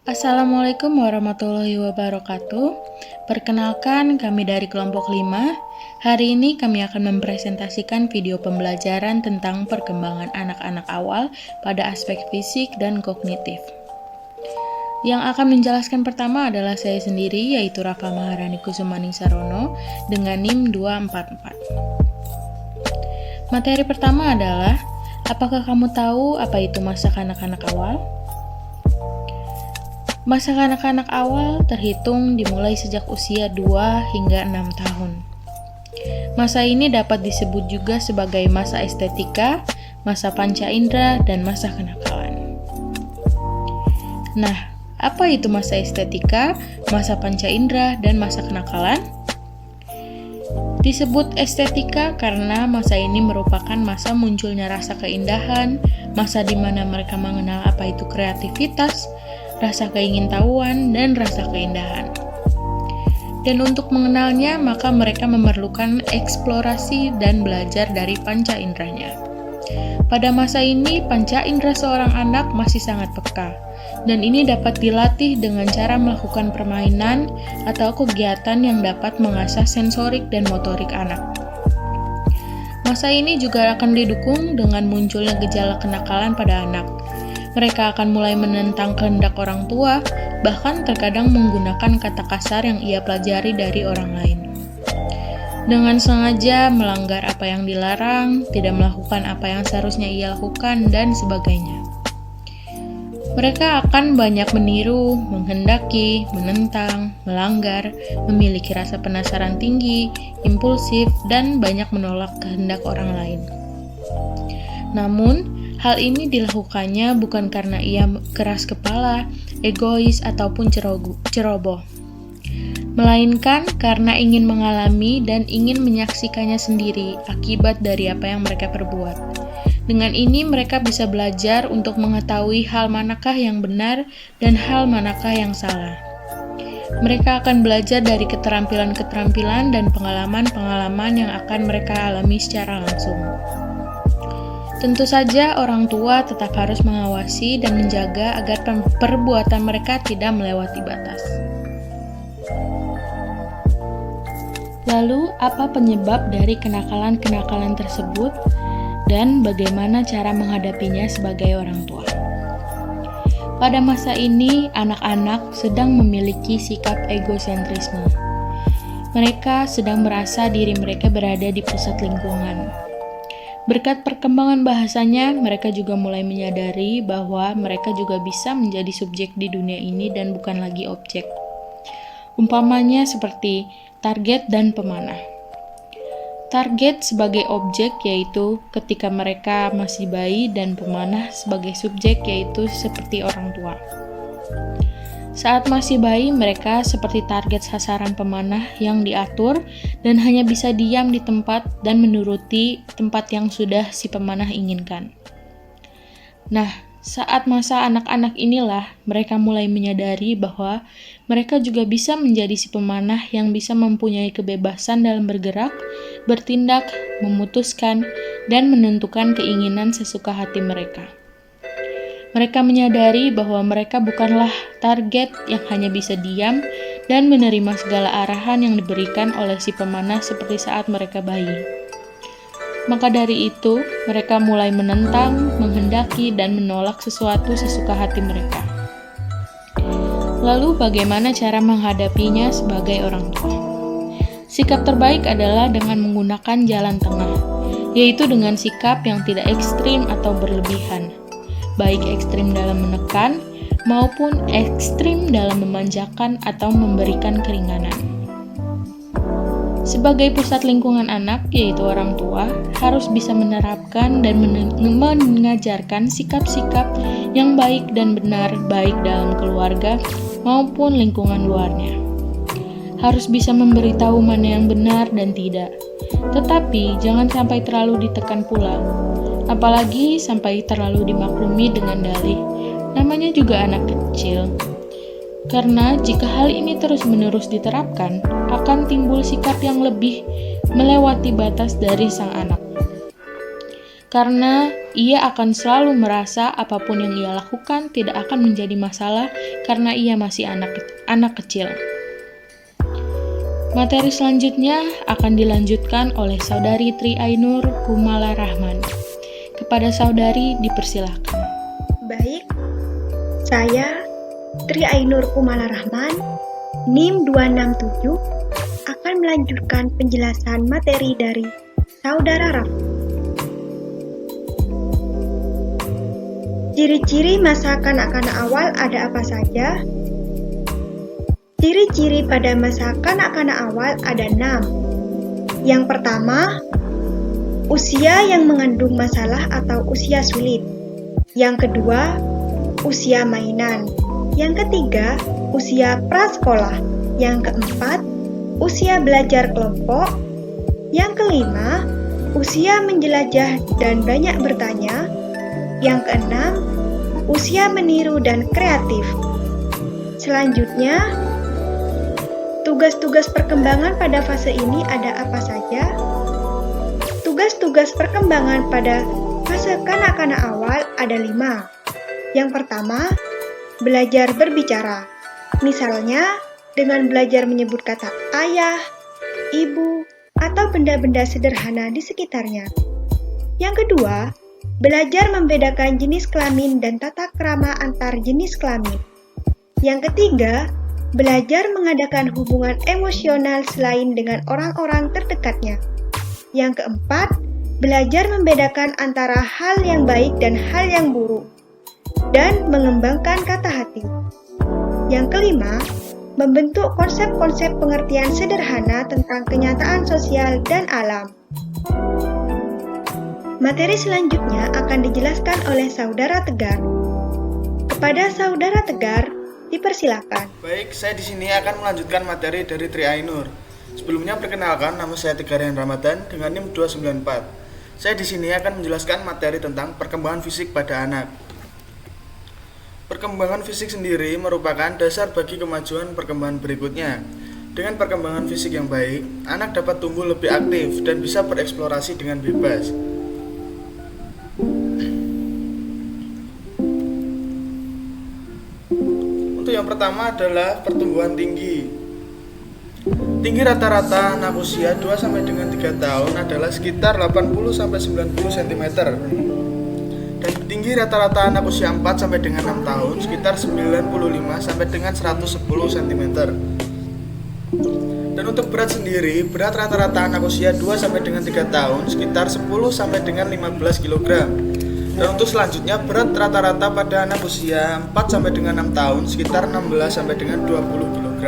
Assalamualaikum warahmatullahi wabarakatuh. Perkenalkan, kami dari kelompok 5. Hari ini kami akan mempresentasikan video pembelajaran tentang perkembangan anak-anak awal pada aspek fisik dan kognitif. Yang akan menjelaskan pertama adalah saya sendiri, yaitu Rafa Maharani Kusumaning Sarono dengan NIM 244. Materi pertama adalah, apakah kamu tahu apa itu masa kanak-kanak awal? Masa kanak-kanak awal terhitung dimulai sejak usia 2 hingga 6 tahun. Masa ini dapat disebut juga sebagai masa estetika, masa panca indera, dan masa kenakalan. Nah, apa itu masa estetika, masa panca indera, dan masa kenakalan? Disebut estetika karena masa ini merupakan masa munculnya rasa keindahan, masa di mana mereka mengenal apa itu kreativitas, rasa keingintahuan, dan rasa keindahan. Dan untuk mengenalnya, maka mereka memerlukan eksplorasi dan belajar dari panca inderanya. Pada masa ini, panca indera seorang anak masih sangat peka, dan ini dapat dilatih dengan cara melakukan permainan atau kegiatan yang dapat mengasah sensorik dan motorik anak. Masa ini juga akan didukung dengan munculnya gejala kenakalan pada anak. Mereka akan mulai menentang kehendak orang tua, bahkan terkadang menggunakan kata kasar yang ia pelajari dari orang lain. Dengan sengaja melanggar apa yang dilarang, tidak melakukan apa yang seharusnya ia lakukan, dan sebagainya. Mereka akan banyak meniru, menghendaki, menentang, melanggar, memiliki rasa penasaran tinggi, impulsif, dan banyak menolak kehendak orang lain. Namun, hal ini dilakukannya bukan karena ia keras kepala, egois, ataupun ceroboh, melainkan karena ingin mengalami dan ingin menyaksikannya sendiri akibat dari apa yang mereka perbuat. Dengan ini mereka bisa belajar untuk mengetahui hal manakah yang benar dan hal manakah yang salah. Mereka akan belajar dari keterampilan-keterampilan dan pengalaman-pengalaman yang akan mereka alami secara langsung. Tentu saja orang tua tetap harus mengawasi dan menjaga agar perbuatan mereka tidak melewati batas. Lalu, apa penyebab dari kenakalan-kenakalan tersebut dan bagaimana cara menghadapinya sebagai orang tua? Pada masa ini, anak-anak sedang memiliki sikap egosentrisme. Mereka sedang merasa diri mereka berada di pusat lingkungan. Berkat perkembangan bahasanya, mereka juga mulai menyadari bahwa mereka juga bisa menjadi subjek di dunia ini dan bukan lagi objek. Umpamanya seperti target dan pemanah. Target sebagai objek yaitu ketika mereka masih bayi, dan pemanah sebagai subjek yaitu seperti orang tua. Saat masih bayi, mereka seperti target sasaran pemanah yang diatur dan hanya bisa diam di tempat dan menuruti tempat yang sudah si pemanah inginkan. Nah, saat masa anak-anak inilah mereka mulai menyadari bahwa mereka juga bisa menjadi si pemanah yang bisa mempunyai kebebasan dalam bergerak, bertindak, memutuskan, dan menentukan keinginan sesuka hati mereka. Mereka menyadari bahwa mereka bukanlah target yang hanya bisa diam dan menerima segala arahan yang diberikan oleh si pemanah seperti saat mereka bayi. Maka dari itu, mereka mulai menentang, menghendaki, dan menolak sesuatu sesuka hati mereka. Lalu bagaimana cara menghadapinya sebagai orang tua? Sikap terbaik adalah dengan menggunakan jalan tengah, yaitu dengan sikap yang tidak ekstrim atau berlebihan. Baik ekstrim dalam menekan maupun ekstrim dalam memanjakan atau memberikan keringanan. Sebagai pusat lingkungan anak, yaitu orang tua, harus bisa menerapkan dan mengajarkan sikap-sikap yang baik dan benar baik dalam keluarga maupun lingkungan luarnya. Harus bisa memberitahu mana yang benar dan tidak, tetapi jangan sampai terlalu ditekan pula. Apalagi sampai terlalu dimaklumi dengan dalih, namanya juga anak kecil. Karena jika hal ini terus-menerus diterapkan, akan timbul sikap yang lebih melewati batas dari sang anak. karena ia akan selalu merasa apapun yang ia lakukan tidak akan menjadi masalah karena ia masih anak kecil. Materi selanjutnya akan dilanjutkan oleh Saudari Tri Ainur Kumala Rahman. Kepada saudari dipersilahkan. Baik, saya Tri Ainur Kumala Rahman, NIM 267, akan melanjutkan penjelasan materi dari Saudara Raffi. Ciri-ciri masa kanak-kanak awal ada apa saja? Ciri-ciri pada masa kanak-kanak awal ada 6. Yang pertama, usia yang mengandung masalah atau usia sulit. Yang kedua, usia mainan. Yang ketiga, usia prasekolah. Yang keempat, usia belajar kelompok. Yang kelima, usia menjelajah dan banyak bertanya. Yang keenam, usia meniru dan kreatif. Selanjutnya, tugas-tugas perkembangan pada fase ini ada apa saja? Tugas-tugas perkembangan pada fase kanak-kanak awal ada 5. Yang pertama, belajar berbicara. Misalnya, dengan belajar menyebut kata ayah, ibu, atau benda-benda sederhana di sekitarnya. Yang kedua, belajar membedakan jenis kelamin dan tata krama antar jenis kelamin. Yang ketiga, belajar mengadakan hubungan emosional selain dengan orang-orang terdekatnya. Yang keempat, belajar membedakan antara hal yang baik dan hal yang buruk, dan mengembangkan kata hati. Yang kelima, membentuk konsep-konsep pengertian sederhana tentang kenyataan sosial dan alam. Materi selanjutnya akan dijelaskan oleh Saudara Tegar. Kepada Saudara Tegar, dipersilakan. Baik, saya di sini akan melanjutkan materi dari Tri Ainur. Sebelumnya perkenalkan, nama saya Tegar Yan Ramadan dengan NIM 294. Saya di sini akan menjelaskan materi tentang perkembangan fisik pada anak. Perkembangan fisik sendiri merupakan dasar bagi kemajuan perkembangan berikutnya. Dengan perkembangan fisik yang baik, anak dapat tumbuh lebih aktif dan bisa bereksplorasi dengan bebas. Yang pertama adalah pertumbuhan tinggi. Tinggi rata-rata anak usia 2 sampai dengan 3 tahun adalah sekitar 80 sampai 90 cm. Dan tinggi rata-rata anak usia 4 sampai dengan 6 tahun sekitar 95 sampai dengan 110 cm. Dan untuk berat sendiri, berat rata-rata anak usia 2 sampai dengan 3 tahun sekitar 10 sampai dengan 15 kg. Dan untuk selanjutnya, berat rata-rata pada anak usia 4 sampai dengan 6 tahun sekitar 16 sampai dengan 20 kg.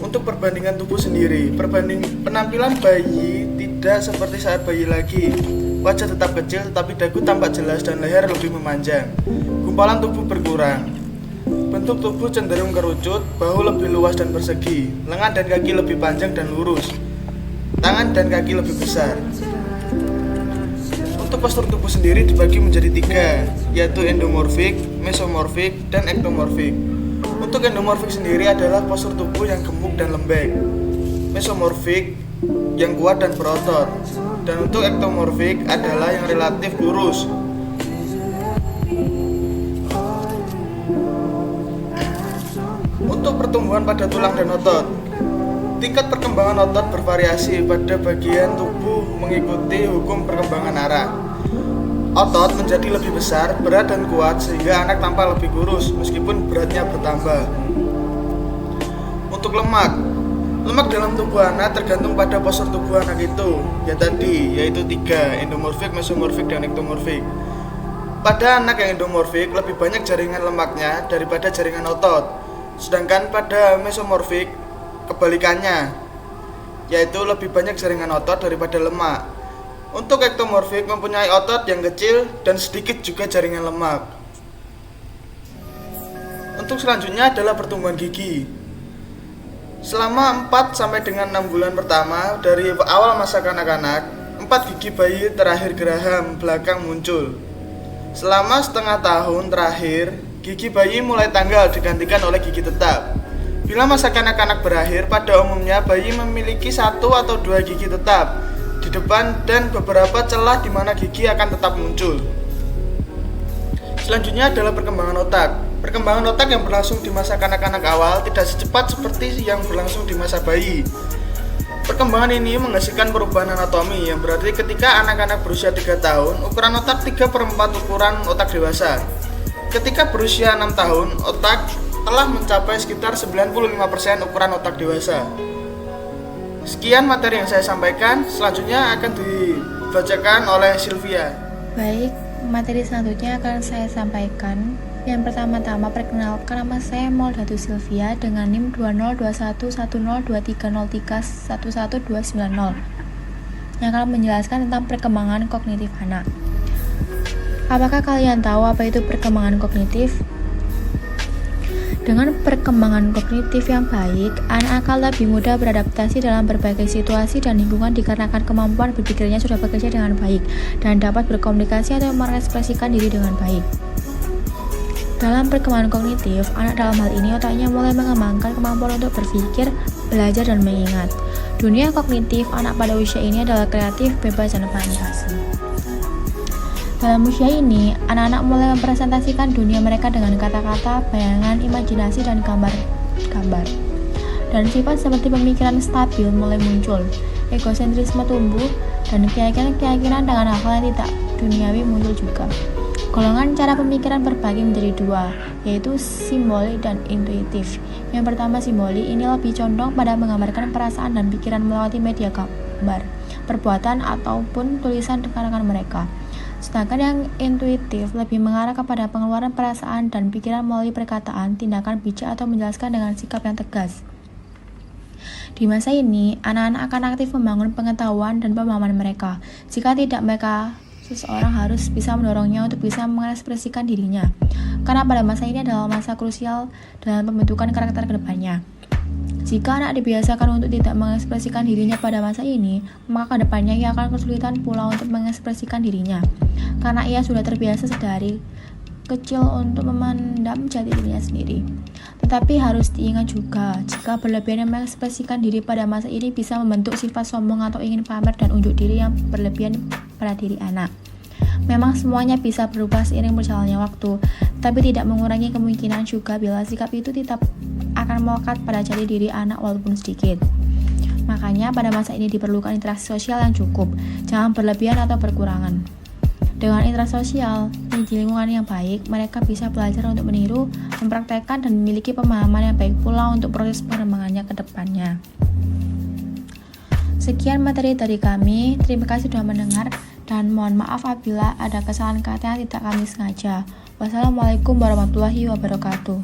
Untuk perbandingan tubuh sendiri, penampilan bayi tidak seperti saat bayi lagi. Wajah tetap kecil tetapi dagu tampak jelas dan leher lebih memanjang. Gumpalan tubuh berkurang. Bentuk tubuh cenderung kerucut, bahu lebih luas dan persegi, lengan dan kaki lebih panjang dan lurus. Tangan dan kaki lebih besar. Untuk postur tubuh sendiri dibagi menjadi 3, yaitu endomorfik, mesomorfik, dan ektomorfik. Untuk endomorfik sendiri adalah postur tubuh yang gemuk dan lembek. Mesomorfik yang kuat dan berotot. Dan untuk ektomorfik adalah yang relatif lurus. Untuk pertumbuhan pada tulang dan otot, tingkat perkembangan otot bervariasi pada bagian tubuh mengikuti hukum perkembangan arah. Otot menjadi lebih besar, berat dan kuat sehingga anak tampak lebih kurus meskipun beratnya bertambah. Untuk lemak dalam tubuh anak tergantung pada postur tubuh anak itu, yaitu 3, endomorfik, mesomorfik, dan ektomorfik. Pada anak yang endomorfik lebih banyak jaringan lemaknya daripada jaringan otot. Sedangkan pada mesomorfik kebalikannya, yaitu lebih banyak jaringan otot daripada lemak. Untuk ektomorfik mempunyai otot yang kecil dan sedikit juga jaringan lemak. Untuk selanjutnya adalah pertumbuhan gigi. Selama 4 sampai dengan 6 bulan pertama dari awal masa kanak-kanak, 4 gigi bayi terakhir geraham belakang muncul. Selama setengah tahun terakhir, gigi bayi mulai tanggal digantikan oleh gigi tetap. Bila masa kanak-kanak berakhir, pada umumnya bayi memiliki 1 atau 2 gigi tetap di depan dan beberapa celah di mana gigi akan tetap muncul. Selanjutnya adalah perkembangan otak. Perkembangan otak yang berlangsung di masa kanak-kanak awal tidak secepat seperti yang berlangsung di masa bayi. Perkembangan ini menghasilkan perubahan anatomi, yang berarti ketika anak-anak berusia 3 tahun, ukuran otak 3/4 ukuran otak dewasa. Ketika berusia 6 tahun, otak telah mencapai sekitar 95% ukuran otak dewasa. Sekian materi yang saya sampaikan, selanjutnya akan dibacakan oleh Sylvia. Baik, materi selanjutnya akan saya sampaikan. Yang pertama-tama, perkenalkan, nama saya Moldatu Sylvia dengan NIM 2021102303111290 yang akan menjelaskan tentang perkembangan kognitif anak. Apakah kalian tahu apa itu perkembangan kognitif? Dengan perkembangan kognitif yang baik, anak akan lebih mudah beradaptasi dalam berbagai situasi dan lingkungan dikarenakan kemampuan berpikirnya sudah bekerja dengan baik dan dapat berkomunikasi atau mengekspresikan diri dengan baik. Dalam perkembangan kognitif, anak dalam hal ini otaknya mulai mengembangkan kemampuan untuk berpikir, belajar, dan mengingat. Dunia kognitif anak pada usia ini adalah kreatif, bebas, dan fantasi. Dalam usia ini, anak-anak mulai mempresentasikan dunia mereka dengan kata-kata, bayangan, imajinasi, dan gambar-gambar. Dan sifat seperti pemikiran stabil mulai muncul, egosentrisme tumbuh, dan keyakinan-keyakinan dengan hal-hal yang tidak duniawi muncul juga. Golongan cara pemikiran berbagi menjadi 2, yaitu simbolik dan intuitif. Yang pertama, simbolik ini lebih condong pada menggambarkan perasaan dan pikiran melewati media gambar, perbuatan, ataupun tulisan rekan-rekan mereka. Sedangkan yang intuitif lebih mengarah kepada pengeluaran perasaan dan pikiran melalui perkataan, tindakan bijak, atau menjelaskan dengan sikap yang tegas. Di masa ini, anak-anak akan aktif membangun pengetahuan dan pemahaman mereka. Jika tidak, seseorang harus bisa mendorongnya untuk bisa mengekspresikan dirinya. Karena pada masa ini adalah masa krusial dalam pembentukan karakter kedepannya. Jika anak dibiasakan untuk tidak mengekspresikan dirinya pada masa ini, maka kedepannya ia akan kesulitan pula untuk mengekspresikan dirinya. Karena ia sudah terbiasa sedari kecil untuk memendam jati dirinya sendiri. Tetapi harus diingat juga, jika berlebihan mengekspresikan diri pada masa ini bisa membentuk sifat sombong atau ingin pamer dan unjuk diri yang berlebihan pada diri anak. Memang semuanya bisa berubah seiring berjalannya waktu, tapi tidak mengurangi kemungkinan juga bila sikap itu tetap akan melekat pada jati diri anak walaupun sedikit. Makanya pada masa ini diperlukan interaksi sosial yang cukup, jangan berlebihan atau berkurangan. Dengan interaksi sosial di lingkungan yang baik, mereka bisa belajar untuk meniru, mempraktekkan, dan memiliki pemahaman yang baik pula untuk proses pengembangannya ke depannya. Sekian materi dari kami, terima kasih sudah mendengar, dan mohon maaf apabila ada kesalahan kata yang tidak kami sengaja. Wassalamualaikum warahmatullahi wabarakatuh.